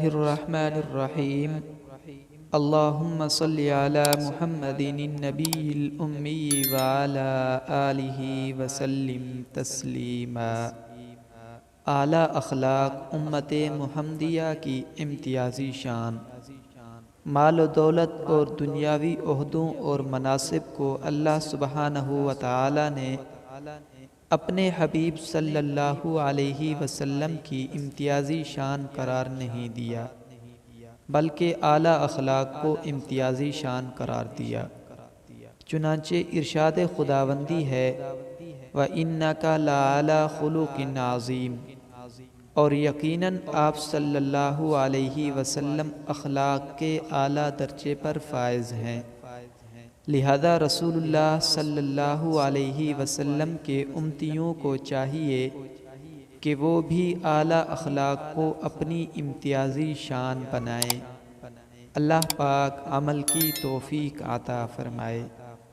الرحمن الرحیم اللہم صلی علی محمد النبی الأمی وعلی آلہ وسلم تسلیما۔ اعلیٰ اخلاق امت محمدیہ کی امتیازی شان۔ مال و دولت اور دنیاوی عہدوں اور مناصب کو اللہ سبحانہ و تعالی نے اپنے حبیب صلی اللہ علیہ وسلم کی امتیازی شان قرار نہیں دیا، بلکہ اعلیٰ اخلاق کو امتیازی شان قرار دیا۔ چنانچہ ارشاد خداوندی ہے وَإِنَّكَ لَعَلَىٰ خُلُقٍ عَظِيمٍ، اور یقیناً آپ صلی اللہ علیہ وسلم اخلاق کے اعلیٰ درجے پر فائز ہیں۔ لہذا رسول اللہ صلی اللہ علیہ وسلم کے امتیوں کو چاہیے کہ وہ بھی اعلیٰ اخلاق کو اپنی امتیازی شان بنائیں۔ اللہ پاک عمل کی توفیق عطا فرمائے۔